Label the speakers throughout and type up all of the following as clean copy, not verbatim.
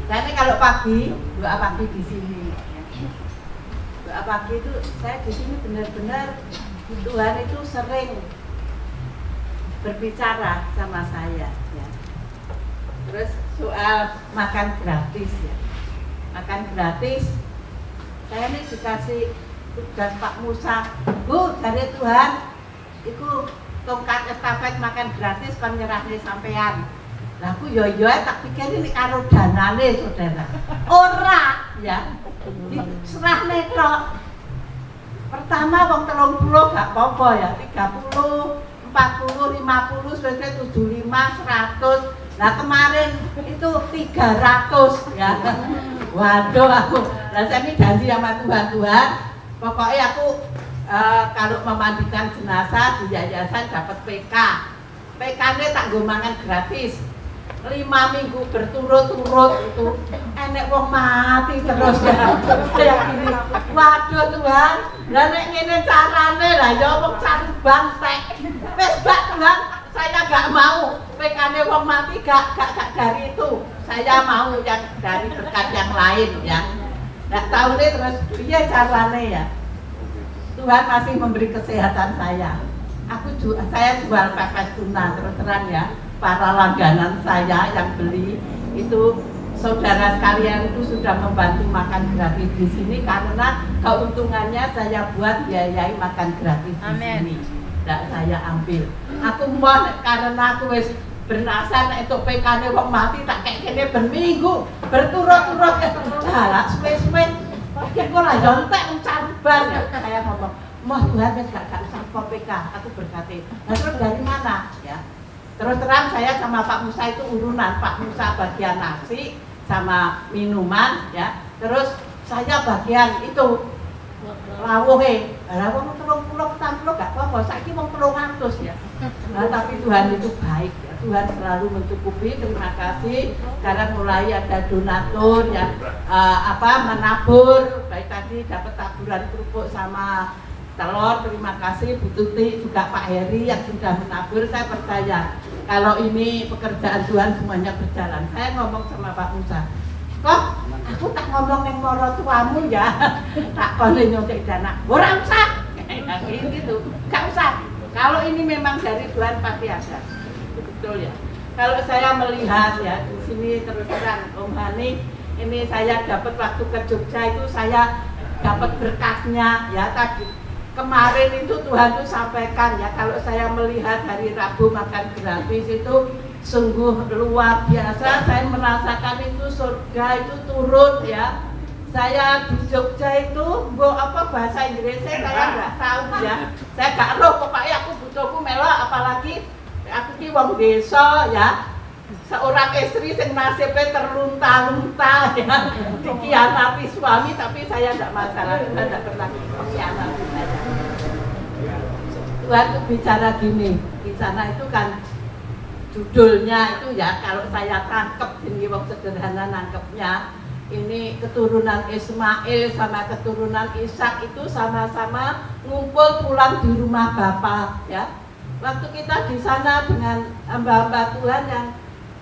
Speaker 1: Karena kalau pagi, doa pagi di sini. Doa pagi itu saya di sini benar-benar Tuhan itu sering berbicara sama saya. Ya. Terus soal makan gratis ya, makan gratis. Saya ini dikasih tugas Pak Musa, Bu dari Tuhan, itu tongkat estafet makan gratis kan nyerahnya sampean. Lah aku yo tak pikir ini karo danane saudara. Ora ya. Diserahne tok. Pertama wong 30 gak apa-apa ya, 30, 40, 50, sampai 75, 100. Nah kemarin itu 300 ya. Waduh aku. Lah saya ini janji sama Tuhan, pokoknya aku kalau memandikan jenazah di yayasan dapat PK. PK-nya tak nggo mangan gratis. 5 minggu berturut-turut itu enek wong mati terus ya. Kayak gini. Waduh Tuhan, lah nek ngene carane lah ya wong cari bantek. Wis gak Tuhan, saya gak mau PK-ne wong mati gak dari itu. Saya mau yang dari berkat yang lain ya. Nggak tahu nih terus iya carane ya. Tuhan masih memberi kesehatan saya. Saya jual pepes tuna terus terang ya. Para langganan saya yang beli itu saudara sekalian itu sudah membantu makan gratis di sini karena keuntungannya saya buat biayai makan gratis di sini. Nggak saya ambil. Aku mau karena aku wis bernasar itu PK-ne wong mati tak kayak gini berminggu berturut-turut jalan suwe-suwe. Pakai kok lah jontek mencaruban ya. Saya ngomong, "Mah Tuhan wis gak usah PK, aku berkati." Nah terus dari mana ya? Terus terang saya sama Pak Musa itu urunan, Pak Musa bagian nasi sama minuman ya. Terus saya bagian itu lawuhe. Lawuh 30 gak apa-apa, saiki wong 300 ya. Nah, tapi Tuhan itu baik ya. Tuhan selalu mencukupi. Terima kasih karena mulai ada donatur yang menabur. Baik tadi dapat taburan kerupuk sama telur, terima kasih Bu Tuti, juga Pak Heri yang sudah menabur. Saya percaya kalau ini pekerjaan Tuhan semuanya berjalan. Saya ngomong sama Pak Musa, kok aku tak ngomong yang moro tuamu ya, tak kone nyontek dana, ora usah, gitu, gak usah. Kalau ini memang dari Tuhan pasti ada, betul ya. Kalau saya melihat ya di sini terus terang Om Hani, ini saya dapat waktu ke Jogja itu saya dapat berkasnya ya tadi. Kemarin itu Tuhan tuh sampaikan ya, kalau saya melihat hari Rabu makan gratis itu sungguh luar biasa. Saya merasakan itu surga itu turun ya. Saya di Jogja itu bahasa Inggrisnya saya nggak tahu ya. Saya nggak tahu, pokoknya aku butuhku melok, apalagi aku ki wong desa ya. Seorang istri yang nasibnya terlunta-lunta ya, dikhianati suami, tapi saya tidak masalah, saya tidak pernah mengkhianati saya. Tuhan bicara gini, di sana itu kan judulnya itu ya, kalau saya tangkep ini wong sederhana nangkepnya, ini keturunan Ismail sama keturunan Ishak itu sama-sama ngumpul pulang di rumah Bapa ya. Waktu kita di sana dengan hamba-hamba Tuhan yang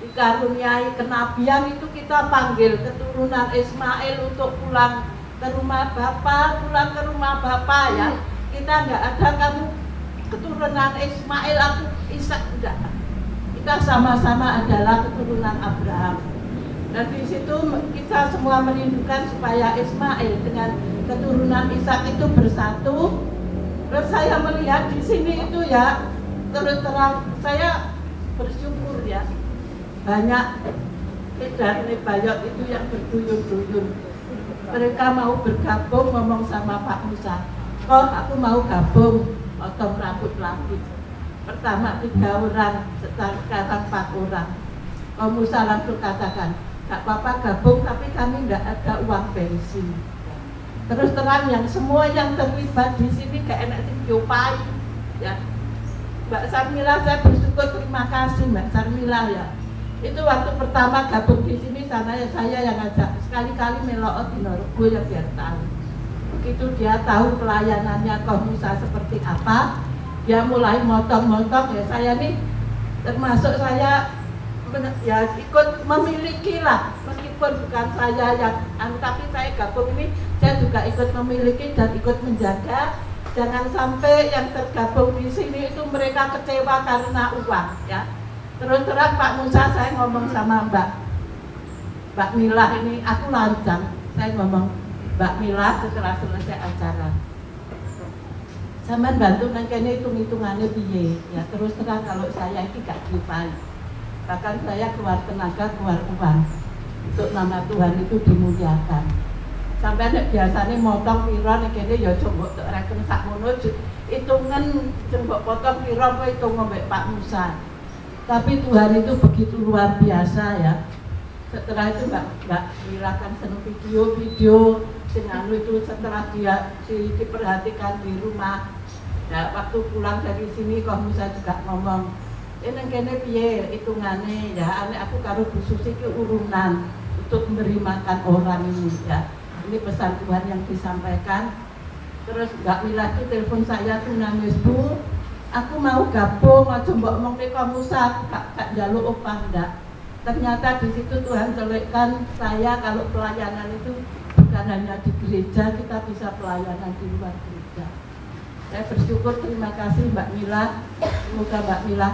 Speaker 1: dikaruniai kenabian itu kita panggil keturunan Ismail untuk pulang ke rumah Bapa, pulang ke rumah Bapa ya. Kita nggak ada kamu keturunan Ismail, aku Ishak, enggak. Kita sama-sama adalah keturunan Abraham. Dan di situ kita semua merindukan supaya Ismail dengan keturunan Ishak itu bersatu. Terus saya melihat di sini itu ya, terus terang saya bersyukur ya. Banyak dan bayot itu yang berduyun-duyun. Mereka mau bergabung, ngomong sama Pak Musa, kok aku mau gabung, potong rambut lagi. Pertama 3 orang, sekarang 4 orang. Pak Musa langsung katakan, gak apa-apa gabung, tapi kami nggak ada uang bensin. Terus terang yang semua yang terlibat di sini gak enak sih diopai ya. Mbak Sarmila, saya bersyukur, terima kasih Mbak Sarmila ya. Itu waktu pertama gabung di sini sana ya, saya yang ngajak, sekali-kali melok di Norgo ya biar tahu. Begitu dia tahu pelayanannya Musa seperti apa, dia mulai motong-motong ya. Saya nih termasuk saya ya ikut memiliki lah, meskipun bukan saya yang tapi saya gabung ini saya juga ikut memiliki dan ikut menjaga. Jangan sampai yang tergabung di sini itu mereka kecewa karena uang ya. Terus terang Pak Musa, saya ngomong sama Mbak Mila ini, aku lancang, saya ngomong Mbak Mila setelah selesai acara, sampean bantu nang kene hitung-hitungannya piye ya. Terus terang kalau saya ini gak dipayu, bahkan saya keluar tenaga, keluar uang untuk nama Tuhan itu dimuliakan. Sampai nek biasanya motong piro nek kene ya coba tok reken sakmono hitungan coba potong piro kowe hitung mbek Pak Musa. Tapi Tuhan itu begitu luar biasa ya. Setelah itu Mbak Mila kan seneng video sing anu itu setelah dia diperhatikan di rumah. Ya waktu pulang dari sini kok Musa juga ngomong, nang kene piye hitungane ya, aku karo Bu Susi ki urunan untuk memberi makan orang ini ya. Ini pesan Tuhan yang disampaikan. Terus Mbak Mila itu telepon saya tuh nangis, Bu, aku mau gabung, aja mbok omong ke Musa, gak njaluk upah ndak. Ternyata di situ Tuhan celekkan saya kalau pelayanan itu bukan hanya di gereja, kita bisa pelayanan di luar gereja. Saya bersyukur, terima kasih Mbak Mila. Semoga Mbak Mila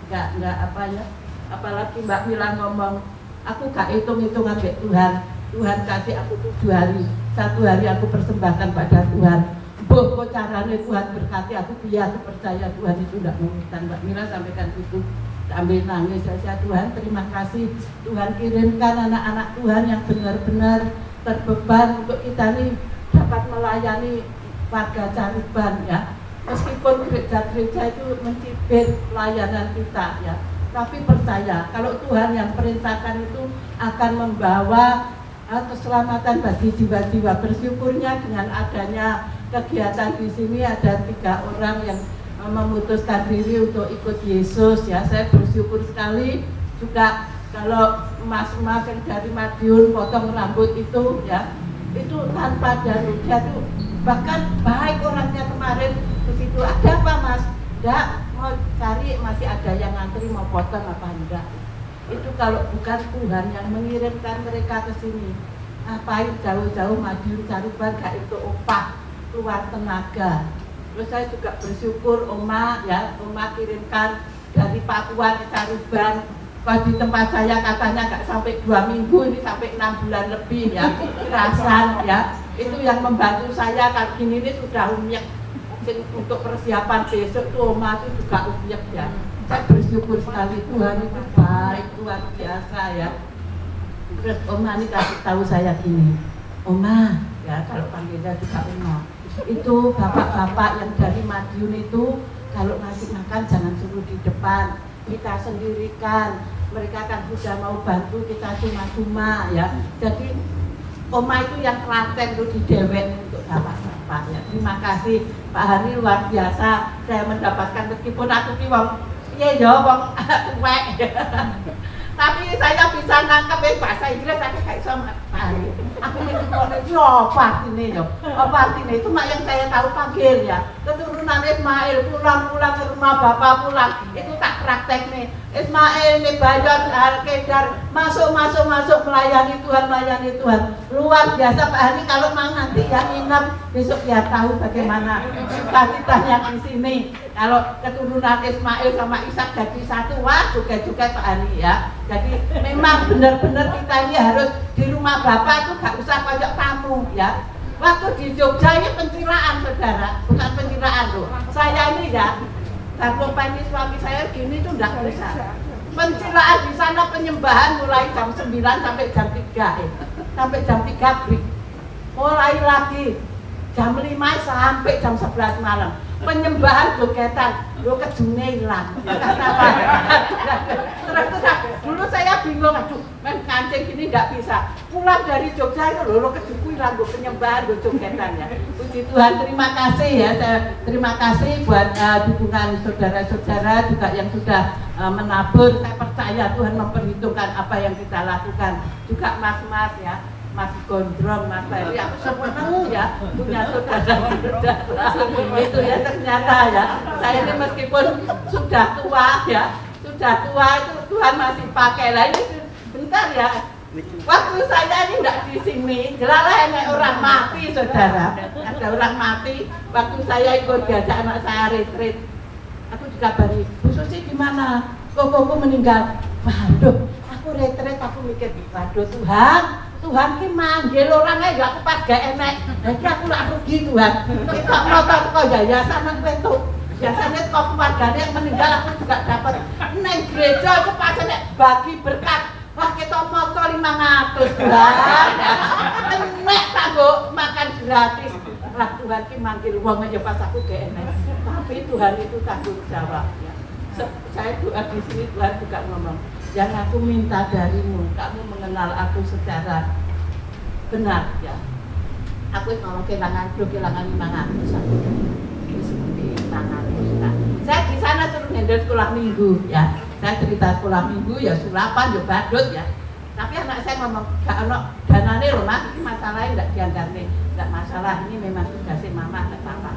Speaker 1: nggak apa ya. Apalagi Mbak Mila ngomong, aku gak hitung-hitungan mbek Tuhan. Tuhan kasih aku 7 hari, 1 hari aku persembahkan pada Tuhan. Kok caranya Tuhan berkati aku, biar aku percaya Tuhan itu tidak menguruskan. Mbak Mila sampaikan itu sambil nangis. Saya Tuhan terima kasih, Tuhan kirimkan anak-anak Tuhan yang benar-benar terbeban untuk kita ini dapat melayani warga Caruban ya. Meskipun gereja-gereja itu mencibir pelayanan kita ya, tapi percaya kalau Tuhan yang perintahkan itu akan membawa keselamatan bagi jiwa-jiwa. Bersyukurnya dengan adanya kegiatan di sini ada 3 orang yang memutuskan diri untuk ikut Yesus ya. Saya bersyukur sekali. Juga kalau emas-emas yang dari Madiun potong rambut itu ya, itu tanpa jalur, dia tuh bahkan baik orangnya. Kemarin ke situ, ada apa Mas? Enggak, mau cari masih ada yang ngantri mau potong apa enggak. Itu kalau bukan Tuhan yang mengirimkan mereka ke sini, ngapain jauh-jauh Madiun Caruban gak itu upah, keluar tenaga. Terus saya juga bersyukur Oma ya, Oma kirimkan dari Papua ke Caruban. Kalau di tempat saya katanya gak sampai 2 minggu, ini sampai 6 bulan lebih ya, kerasan ya. Itu yang membantu saya kalau gini ini sudah umyak. Untuk persiapan besok tuh Oma itu juga umyak ya. Saya bersyukur sekali, Tuhan itu baik, luar biasa ya. Terus Oma ini kasih tahu saya gini, Oma ya, kalau panggilnya juga Oma, itu bapak-bapak yang dari Madiun itu kalau ngasih makan jangan suruh di depan, kita sendirikan. Mereka kan sudah mau bantu kita cuma-cuma ya. Jadi Oma itu yang telaten itu didewek untuk bapak-bapak ya. Terima kasih Pak Hani, luar biasa. Saya mendapatkan, meskipun aku ki wong iya ya wong tuwek. Tapi saya bisa nangkep bahasa Inggris, saya gak iso paham. Aku ngomong itu apa artinya ya? Apa artinya? Itu mak yang saya tahu panggil ya. Keturunan Ismail pulang-pulang ke rumah bapak pulang. Itu tak praktek nih. Ismail nih Bayon Kedar masuk melayani Tuhan. Luar biasa Pak Hani. Kalau mau nanti yang ingat besok ya tahu bagaimana sukacitanya di sini. Kalau keturunan Ismail sama Ishak jadi satu, wah juga Pak Hani ya. Jadi memang benar-benar kita ini harus di rumah bapak itu gak usah kayak tamu ya. Waktu di Jogja ini pencilaan saudara, bukan pencilaan loh. Saya ini ya, gabung ini suami saya gini tuh enggak bisa. Pencilaan di sana penyembahan mulai jam 9 sampai jam 3 sampai jam 3 break. Mulai lagi jam 5 sampai jam 11 malam. Penyembahan jogetan, lo kejune hilang. Kenapa? Terus dulu saya bingung, aduh, main kancing gini nggak bisa. Pulang dari Jogja itu lo kejuku hilang, lo penyembahan, lo jogetan ya. Puji Tuhan, terima kasih ya. Terima kasih buat dukungan saudara-saudara juga yang sudah menabur. Saya percaya Tuhan memperhitungkan apa yang kita lakukan. Juga mas-mas ya. Mas Gondrong, Mas Ferry, aku seneng ya punya saudara-saudara itu ya. Ternyata ya, saya ini meskipun sudah tua ya, sudah tua itu Tuhan masih pakai. Lah ini bentar ya. Waktu saya ini tidak di sini, jelalah enek orang mati saudara. Ada orang mati. Waktu saya ikut diajak anak saya retreat, aku dikabari, Bu Susi di mana? Koko meninggal. Waduh, aku retreat, aku mikir, waduh Tuhan ki manggil orang aja aku pas gak enek. Jadi aku lah rugi Tuhan. Kita motor kok yayasan aku itu. Biasanya kok keluarganya yang meninggal aku juga dapat. Neng gereja aku pas enek bagi berkat. Wah kita motor 500 Tuhan. Enek kanggo makan gratis. Lah Tuhan ki manggil wong aja pas aku gak enek. Tapi Tuhan itu tanggung jawab ya. Saya doa di sini Tuhan juga ngomong, yang aku minta darimu, kamu mengenal aku secara benar ya. Aku mau kehilangan 500 aku. Itu seperti 500 nah. Saya di sana suruh handle sekolah minggu ya. Saya cerita sekolah minggu ya sulapan ya badut ya. Tapi anak saya ngomong, gak ono danane loh Mas, ini masalahnya enggak diantarne. Enggak masalah, ini memang tugasnya mama dan papa.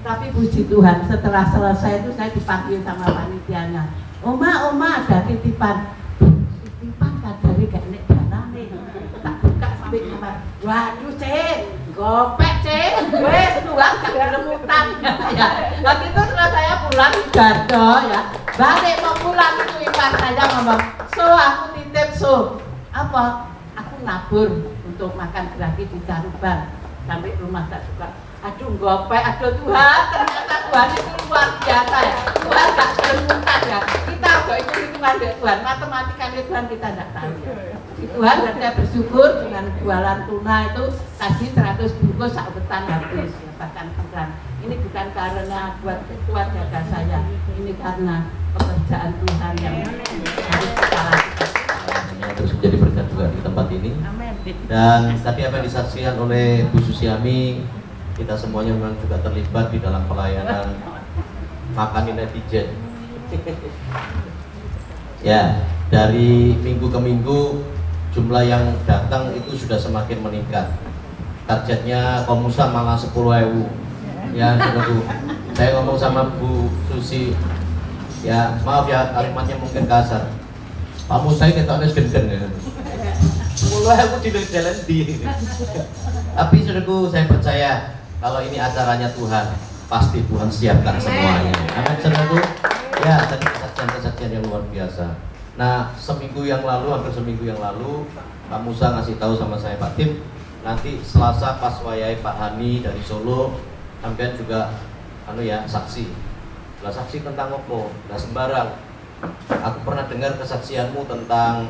Speaker 1: Tapi puji Tuhan, setelah selesai itu saya dipanggil sama panitianya. Oma ada titipan. Titipan kadari gak nek danane. Tak buka sampai kamar. Waduh cek, gopek cek. Wes Tuhan gak gelem utang ya. Waktu itu setelah saya pulang gado ya. Balik mau pulang itu ipar saya ngomong, "So aku titip so." Apa? Aku nabur untuk makan gratis di Caruban. Sampai rumah tak suka. Aduh gopek, aduh Tuhan, ternyata Tuhan itu luar biasa ya. Tuhan gak bermuntah ya. Kita agak hitung-hitungan dari Tuhan, matematikanya Tuhan kita tidak tahu ya. Tuhan dan saya bersyukur dengan jualan tuna itu tadi 100 bungkus sak betan habis ya, bahkan kurang. Ini bukan karena buat kuat jaga saya, ini karena pekerjaan Tuhan yang harus kita lakukan.
Speaker 2: Terus menjadi berkat juga di tempat ini. Dan tadi apa yang disaksikan oleh Bu Susiami, kita semuanya memang juga terlibat di dalam pelayanan makanin netizen. Ya, dari minggu ke minggu jumlah yang datang itu sudah semakin meningkat. Targetnya Komusa malah 10.000. Ya, saya ngomong sama Bu Susi, ya maaf ya kalimatnya mungkin kasar. Pak Musa kita harus gendeng ya. 10.000 di jalan di. Tapi saudaraku, saya percaya kalau ini acaranya Tuhan, pasti Tuhan siapkan semuanya. Amin saudaraku. Ya, tadi kesaksian-kesaksian yang luar biasa. Nah, seminggu yang lalu, hampir seminggu yang lalu, Pak Musa ngasih tahu sama saya, Pak Tim, nanti Selasa pas wayai Pak Hani dari Solo, sampean juga saksi. Lah saksi tentang apa? Lah sembarang. Aku pernah dengar kesaksianmu tentang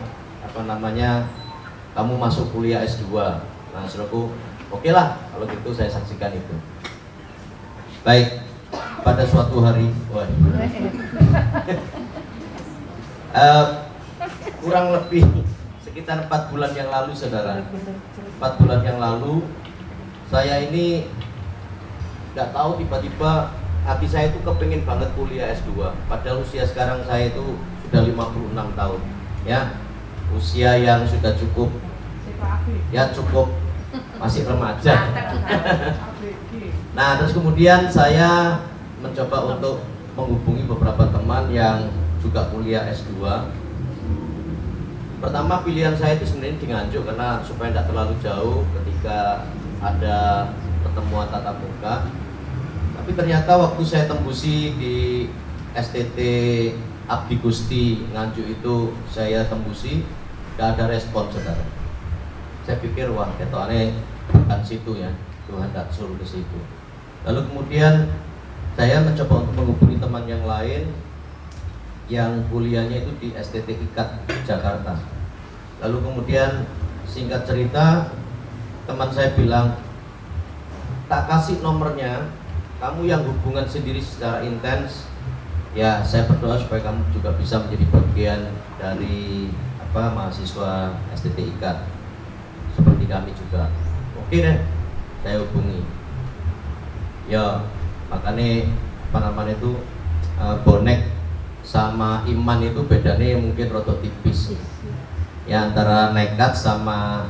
Speaker 2: kamu masuk kuliah S2. Nah, saudaraku, oke lah kalau gitu saya saksikan itu. Baik, pada suatu hari, kurang lebih sekitar 4 bulan yang lalu, saudara. 4 bulan yang lalu, saya ini nggak tahu tiba-tiba hati saya itu kepingin banget kuliah S2. Padahal usia sekarang saya itu sudah 56 tahun, ya, usia yang sudah cukup masih remaja. Nah, terus kemudian saya mencoba untuk menghubungi beberapa teman yang juga kuliah S2. Pertama pilihan saya itu sebenarnya di Nganjuk karena supaya tidak terlalu jauh ketika ada pertemuan tatap muka. Tapi ternyata waktu saya tembusi di STT Abdi Gusti Nganjuk itu, saya tembusi, gak ada respon, saudara. Saya pikir wah ketokane bukan situ ya, Tuhan tak suruh ke situ. Lalu kemudian saya mencoba untuk menghubungi teman yang lain yang kuliahnya itu di STT IKAT Jakarta. Lalu kemudian singkat cerita, teman saya bilang, tak kasih nomornya, kamu yang hubungan sendiri secara intens, ya saya berdoa supaya kamu juga bisa menjadi bagian dari mahasiswa STT IKAT seperti kami juga. Oke deh, saya hubungi. Ya makanya bonek sama iman itu bedanya mungkin rada tipis. Ya antara nekat sama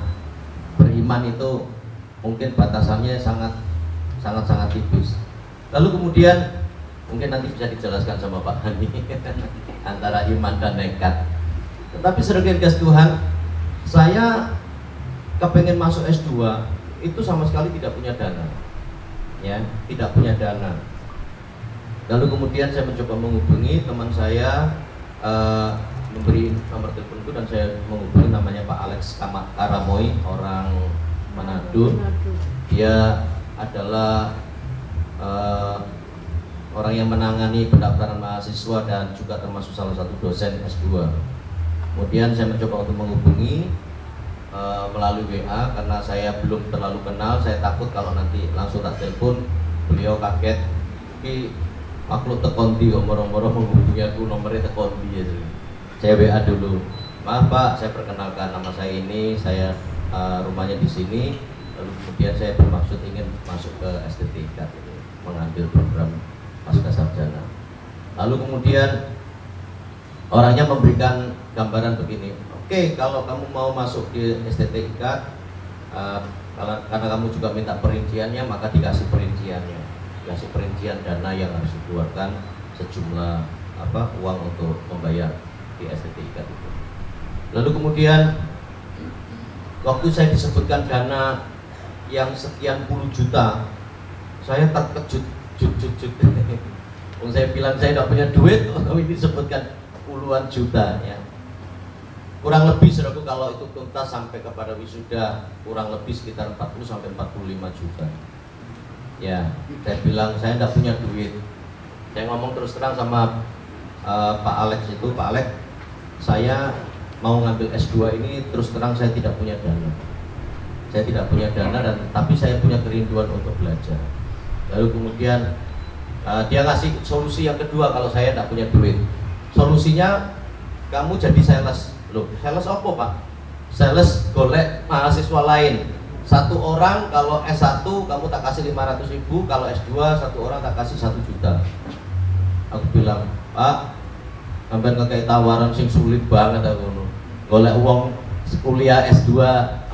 Speaker 2: beriman itu mungkin batasannya sangat tipis. Lalu kemudian mungkin nanti bisa dijelaskan sama Pak Hani. antara iman dan nekat. Tetapi sebagai gas Tuhan, saya kepengen masuk S2 itu sama sekali tidak punya dana, ya, tidak punya dana. Lalu kemudian saya mencoba menghubungi teman saya, memberi nomor teleponku dan saya menghubungi, namanya Pak Alex Karamoy, orang Manado. Dia adalah orang yang menangani pendaftaran mahasiswa dan juga termasuk salah satu dosen S2. Kemudian saya mencoba untuk menghubungi melalui WA karena saya belum terlalu kenal. Saya takut kalau nanti langsung tak telepon beliau kaget, tapi aku tekondi moro-moro menghubungi aku, nomornya tekondi ya. Saya WA dulu, maaf Pak, saya perkenalkan nama saya ini, saya rumahnya di sini. Lalu kemudian saya bermaksud ingin masuk ke STTK, mengambil program pasca sarjana. Lalu kemudian orangnya memberikan gambaran begini, oke, kalau kamu mau masuk di STTK, karena kamu juga minta perinciannya, maka dikasih perinciannya, dikasih perincian dana yang harus dikeluarkan sejumlah uang untuk membayar di STTK itu. Lalu kemudian waktu saya disebutkan dana yang sekian puluh juta, saya terkejut. Saya bilang saya tidak punya duit, ini disebutkan puluhan juta ya. Kurang lebih saudaraku kalau itu tuntas sampai kepada wisuda kurang lebih sekitar 40 sampai 45 juta. Ya, saya bilang saya tidak punya duit. Saya ngomong terus terang sama Pak Alex itu, Pak Alex, saya mau ngambil S2 ini terus terang saya tidak punya dana. Saya tidak punya dana dan tapi saya punya kerinduan untuk belajar. Lalu kemudian dia ngasih solusi yang kedua kalau saya tidak punya duit. Solusinya kamu jadi sales. Loh, sales apa Pak? Sales golek mahasiswa lain. Satu orang kalau S1 kamu tak kasih 500.000, kalau S2 satu orang tak kasih 1 juta. Aku bilang, Pak, sampai kayak tawaran sing sulit banget aku. Golek uang kuliah S2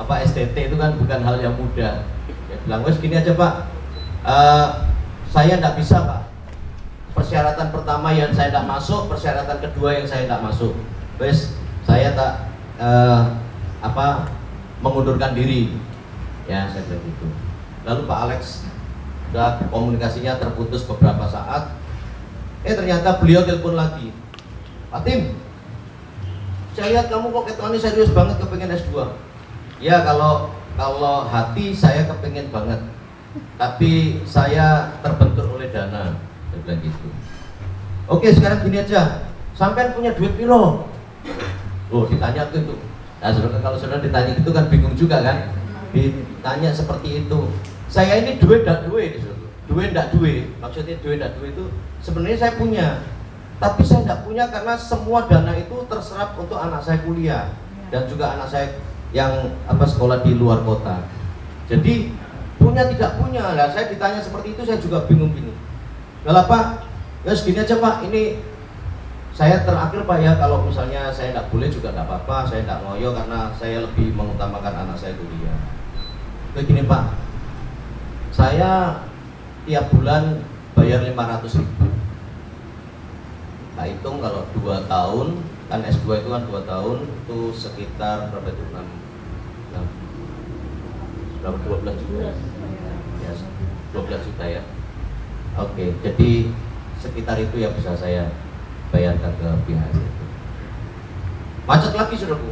Speaker 2: STT itu kan bukan hal yang mudah. Dia bilang, wes gini aja Pak, saya tidak bisa Pak. Persyaratan pertama yang saya tidak masuk, persyaratan kedua yang saya tidak masuk. Wes saya tak mengundurkan diri. Ya saya bilang gitu. Lalu Pak Alex sudah komunikasinya terputus beberapa saat. Ternyata beliau telepon lagi, Pak Tim, saya lihat kamu kok ketoni serius banget kepengen S2. Ya kalau hati saya kepengen banget, tapi saya terbentur oleh dana. Saya bilang gitu. Oke, sekarang gini aja, sampean punya duit piro? Oh, ditanya tuh itu. Nah, kalau saudara ditanya gitu kan bingung juga kan? Ditanya seperti itu. Saya ini duit ndak duit, duit ndak duit. Maksudnya duit ndak duit itu sebenarnya saya punya, tapi saya tidak punya karena semua dana itu terserap untuk anak saya kuliah dan juga anak saya yang sekolah di luar kota. Jadi punya tidak punya. Nah, saya ditanya seperti itu saya juga bingung-bingung. Lah Pak, ya segini aja Pak, ini saya terakhir Pak ya, kalau misalnya saya tidak boleh juga tidak apa-apa, saya tidak ngoyo karena saya lebih mengutamakan anak saya kuliah. Begini Pak, saya tiap bulan bayar 500.000. Nah hitung kalau 2 tahun, kan S2 itu kan 2 tahun, itu sekitar berapa itu? 12 juta ya, 12 juta ya. Oke, jadi sekitar itu yang bisa saya bayarkan ke pihak itu. Macet lagi saudaraku.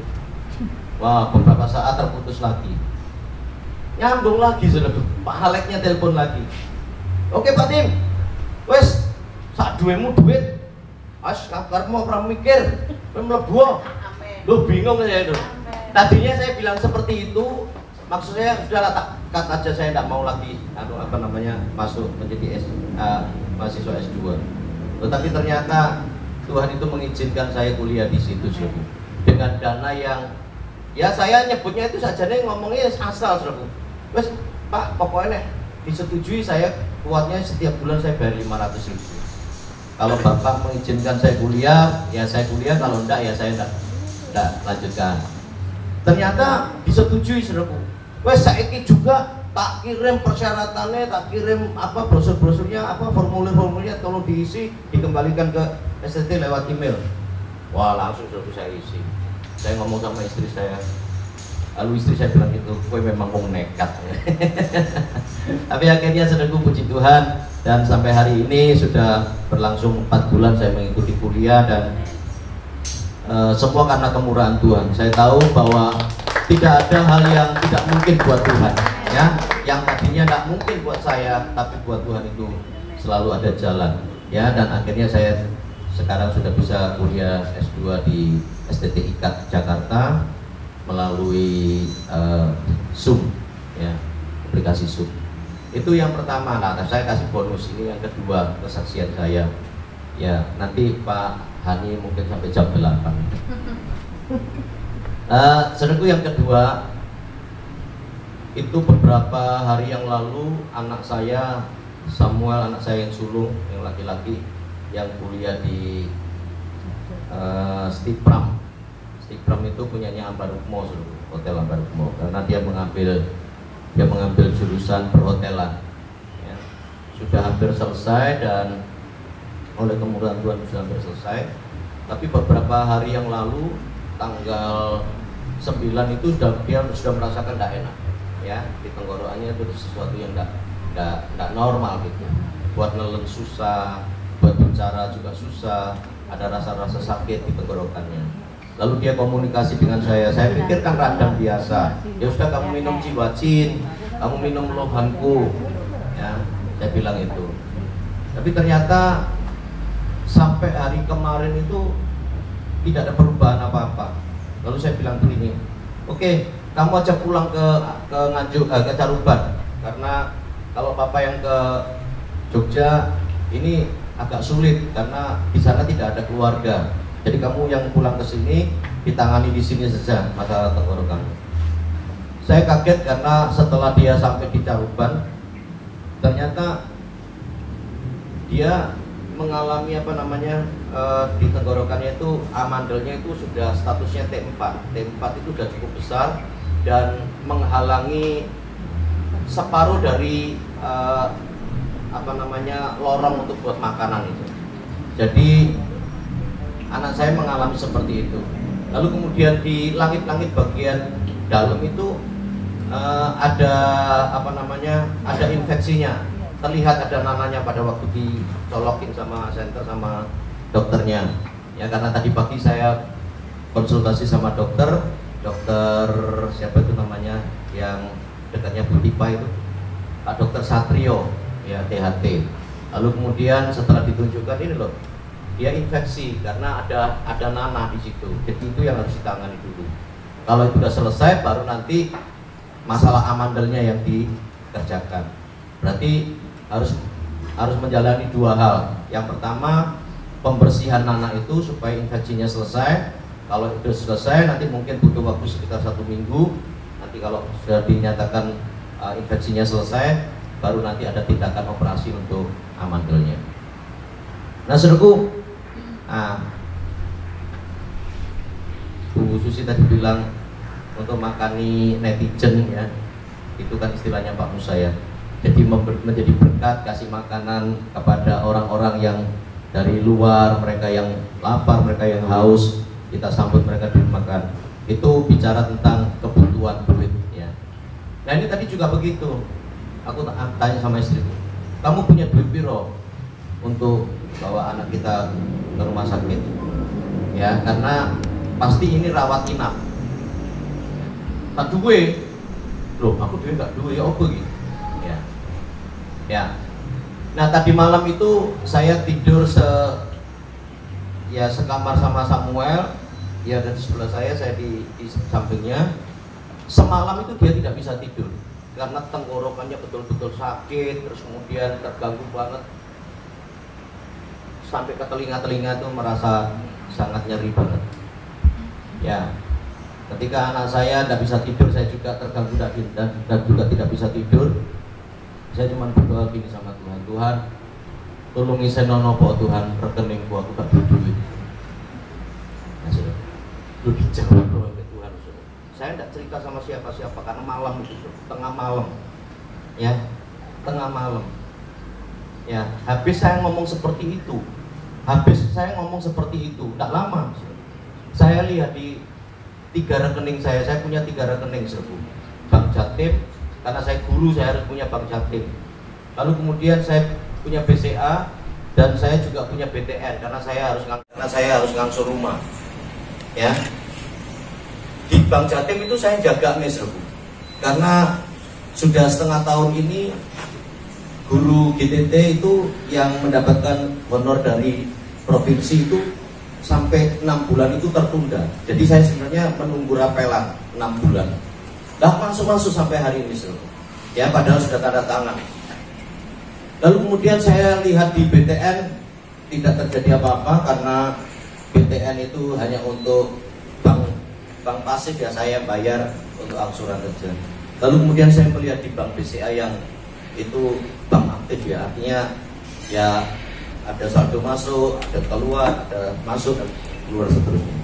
Speaker 2: Wah, beberapa saat terputus lagi. Nyambung lagi saudaraku. Pak Aleknya telepon lagi. Oke Pak Tim, wes sak duwemu duit. As kabarmu ora mikir, mlebu. Lu bingung saya itu. Tadinya saya bilang seperti itu, maksudnya sudahlah tak cut aja, saya tidak mau lagi masuk menjadi mahasiswa S2. Tetapi ternyata Tuhan itu mengizinkan saya kuliah di situ saudaraku. Dengan dana yang ya saya nyebutnya itu saja nih, ngomongnya asal saudaraku. Wes Pak, pokoknya disetujui, saya kuatnya setiap bulan saya bayar 500.000. Kalau Bapak mengizinkan saya kuliah, ya saya kuliah, kalau enggak ya saya enggak lanjutkan. Ternyata disetujui saudaraku. Wes saiki juga tak kirim persyaratannya, tak kirim brosur-brosurnya, formulir-formulirnya, tolong diisi, dikembalikan ke STT lewat email. Wah, langsung sudah saya isi. Saya ngomong sama istri saya, lalu istri saya bilang gitu, gue memang mau nekat. Tapi akhirnya saudaraku, puji Tuhan, dan sampai hari ini sudah berlangsung 4 bulan saya mengikuti kuliah, dan semua karena kemurahan Tuhan. Saya tahu bahwa tidak ada hal yang tidak mungkin buat Tuhan, ya. Yang tadinya tidak mungkin buat saya, tapi buat Tuhan itu selalu ada jalan, ya. Dan akhirnya saya sekarang sudah bisa kuliah S2 di STT IKAT Jakarta melalui Zoom, ya, aplikasi Zoom. Itu yang pertama. Nah, saya kasih bonus ini yang kedua, kesaksian saya. Ya, nanti Pak Hani mungkin sampai jam 8. Saudaraku, yang kedua itu beberapa hari yang lalu anak saya Samuel, anak saya yang sulung, yang laki-laki, yang kuliah di Stipram. Stipram itu punyanya Ambarukmo, Hotel Ambarukmo, karena dia mengambil jurusan perhotelan, ya. Sudah hampir selesai, dan oleh kemurahan Tuhan sudah hampir selesai. Tapi beberapa hari yang lalu, tanggal 9 itu dia sudah merasakan tidak enak, ya. Di tenggorokannya itu sesuatu yang tidak normal gitu. Buat nelen susah, buat bicara juga susah, ada rasa-rasa sakit di tenggorokannya. Lalu dia komunikasi dengan saya pikir kan radang biasa. Ya sudah, kamu minum Ciwacin, kamu minum Lohanku, ya, saya bilang itu. Tapi ternyata sampai hari kemarin itu tidak ada perubahan apa-apa. Lalu saya bilang begini, oke, kamu ajak pulang ke Nganjuk, ke Caruban, karena kalau papa yang ke Jogja ini agak sulit karena di sana tidak ada keluarga. Jadi kamu yang pulang ke sini ditangani di sini saja masalah tenggorokan. Saya kaget karena setelah dia sampai di Caruban, ternyata dia mengalami di tenggorokannya itu amandelnya itu sudah statusnya T4. T4 itu sudah cukup besar dan menghalangi separuh dari lorong untuk buat makanan itu. Jadi anak saya mengalami seperti itu. Lalu kemudian di langit-langit bagian dalam itu ada infeksinya. Terlihat ada nananya pada waktu dicolokin sama senter sama dokternya. Ya, karena tadi pagi saya konsultasi sama dokter siapa itu namanya yang dekatnya Bu Tipa itu, Pak Dokter Satrio, ya, THT. Lalu kemudian setelah ditunjukkan ini loh, dia infeksi karena ada nanah di situ. Jadi itu yang harus ditangani dulu. Kalau itu sudah selesai, baru nanti masalah amandelnya yang dikerjakan. Berarti harus menjalani 2 hal. Yang pertama, pembersihan nanah itu supaya infeksinya selesai. Kalau itu selesai, nanti mungkin butuh waktu sekitar 1 minggu. Nanti kalau sudah dinyatakan infeksinya selesai, baru nanti ada tindakan operasi untuk amandelnya. Nah, saudaraku, Bu Susi tadi bilang untuk makani netizen, ya, itu kan istilahnya Pak Musa, ya. Jadi menjadi berkat, kasih makanan kepada orang-orang yang dari luar, mereka yang lapar, mereka yang haus, kita sambut mereka dengan makan. Itu bicara tentang kebutuhan duit, ya. Nah, ini tadi juga begitu. Aku tanya sama istriku, kamu punya duit piro untuk bawa anak kita ke rumah sakit? Ya, karena pasti ini rawat inap. Tak duwe, loh, aku duwe gak duwe, ya apa gitu? Ya. Nah, tadi malam itu saya tidur sekamar sama Samuel, ya, dan di sebelah saya di sampingnya. Semalam itu dia tidak bisa tidur karena tenggorokannya betul-betul sakit, terus kemudian terganggu banget sampai ke telinga-telinga itu merasa sangat nyeri banget. Ya, ketika anak saya tidak bisa tidur, saya juga terganggu dan juga tidak bisa tidur. Saya cuma berdoa gini sama Tuhan, Tuhan, tolongi saya nopo Tuhan, rekeningku aku gak duit. Nah, sudah, lu dijawab doa ke Tuhan. Sudah. Saya tidak cerita sama siapa-siapa karena malam itu, tengah malam, ya, tengah malam. Ya, habis saya ngomong seperti itu, tidak lama. saya lihat di 3 rekening saya punya 3 rekening Serbu. Bank Jatim, karena saya guru saya harus punya Bank Jatim. Lalu kemudian saya punya BCA dan saya juga punya BTN karena saya harus ngangsur rumah. Ya. Di Bank Jatim itu saya jaga mes Serbu. Karena sudah setengah tahun ini guru GTT itu yang mendapatkan honor dari provinsi itu sampai 6 bulan itu tertunda. Jadi saya sebenarnya menunggu rapelan 6 bulan. Nggak masuk sampai hari ini Serbu. Ya, padahal sudah tanda tangan. Lalu kemudian saya lihat di BTN tidak terjadi apa-apa karena BTN itu hanya untuk bank pasif ya, saya bayar untuk angsuran kerja. Lalu kemudian saya melihat di bank BCA yang itu bank aktif ya, artinya ya ada saldo masuk, ada keluar, ada masuk dan keluar seterusnya.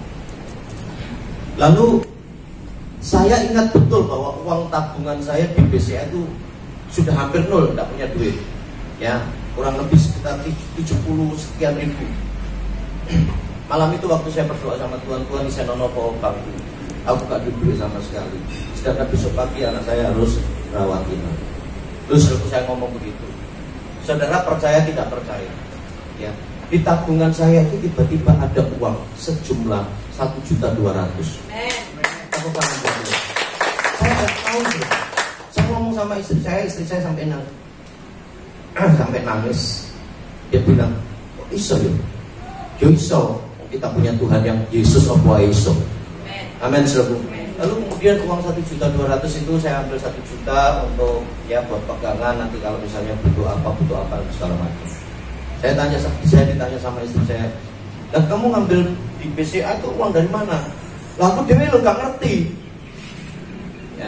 Speaker 2: Lalu saya ingat betul bahwa uang tabungan saya di BCA itu sudah hampir nol, tidak punya duit. Ya, kurang lebih sekitar 70 sekian ribu. Malam itu waktu saya berdoa sama Tuhan saya nono bangku, aku gak ada duit sama sekali. Sedangkan besok pagi anak saya harus rawat inap. Terus saya ngomong begitu. Saudara percaya tidak percaya? Ya, di tabungan saya itu tiba-tiba ada uang sejumlah 1.200.000. Aku kangen banget. Saya nggak tahu sih. Saya ngomong sama istri saya sampai nangis. Dia bilang, kok iso ya? Yo iso, kita punya Tuhan yang Yesus apa iso. Amin. Lalu kemudian uang 1.200.000 itu saya ambil 1 juta untuk ya buat pegangan nanti kalau misalnya butuh apa segala macam. Saya ditanya sama istri saya, dan kamu ngambil di BCA itu uang dari mana? Lah aku dewe lo gak ngerti. Ya,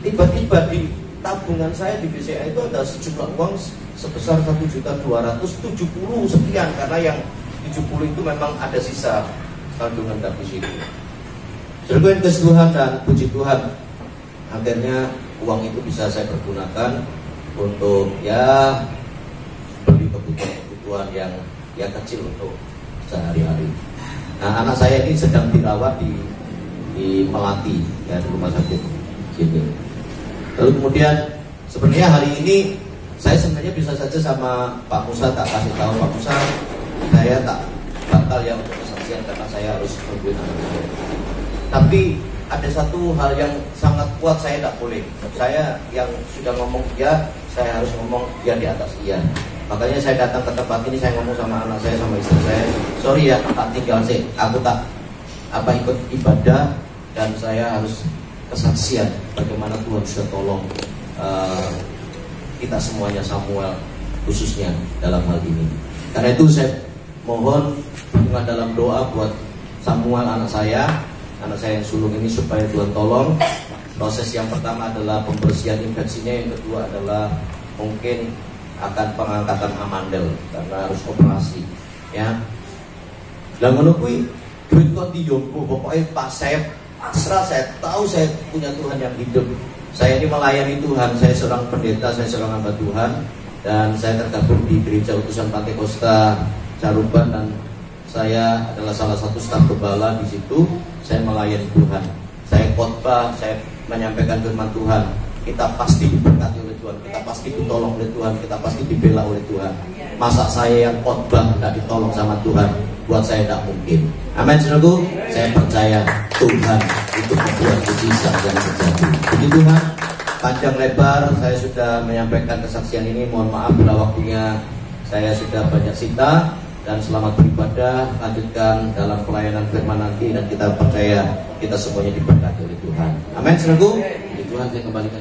Speaker 2: tiba-tiba di tabungan saya di BCA itu ada sejumlah uang sebesar 1.270.000 sekian, karena yang 70 itu memang ada sisa kandungan di situ. Berdoa ke Tuhan dan puji Tuhan, akhirnya uang itu bisa saya pergunakan untuk ya beli kebutuhan yang kecil untuk sehari-hari. Nah, anak saya ini sedang dirawat di Melati ya, di rumah sakit sini. Lalu kemudian sebenarnya hari ini saya sebenarnya bisa saja sama Pak Musa tak kasih tahu, Pak Musa saya tak batal ya untuk kesaksian karena saya harus nungguin anak saya. Tapi ada satu hal yang sangat kuat, saya tidak boleh. Saya yang sudah ngomong ya, saya harus ngomong ya di atas iya. Makanya saya datang ke tempat ini, saya ngomong sama anak saya, sama istri saya, sorry ya, tak tinggal sih, aku tak ikut ibadah dan saya harus kesaksian bagaimana Tuhan sudah tolong kita semuanya, Samuel khususnya dalam hal ini. Karena itu saya mohon dukungan dalam doa buat Samuel anak saya yang sulung ini supaya Tuhan tolong. Proses yang pertama adalah pembersihan infeksinya, yang kedua adalah mungkin akan pengangkatan amandel karena harus operasi. Ya. Lah ngono kuwi duit kok diyombo, pokoknya pas saya pasrah, saya tahu saya punya Tuhan yang hidup. Saya ini melayani Tuhan, saya seorang pendeta, saya seorang hamba Tuhan, dan saya tergabung di Gereja Utusan Pantekosta Caruban, dan saya adalah salah satu staf gembala di situ. Saya melayani Tuhan, saya khotbah, saya menyampaikan firman Tuhan. Kita pasti diberkati oleh Tuhan, kita pasti ditolong oleh Tuhan, kita pasti dibela oleh Tuhan. Masa saya yang khotbah tidak ditolong sama Tuhan? Buat saya tidak mungkin. Amin, saudaraku. Saya percaya Tuhan itu membuat mujizat yang terjadi. Puji Tuhan. Panjang lebar saya sudah menyampaikan kesaksian ini. Mohon maaf bila waktunya saya sudah banyak sita. Dan selamat beribadah, lanjutkan dalam pelayanan firman nanti, dan kita percaya kita semuanya diberkati oleh Tuhan. Amin, saudaraku. Puji Tuhan, saya kembalikan.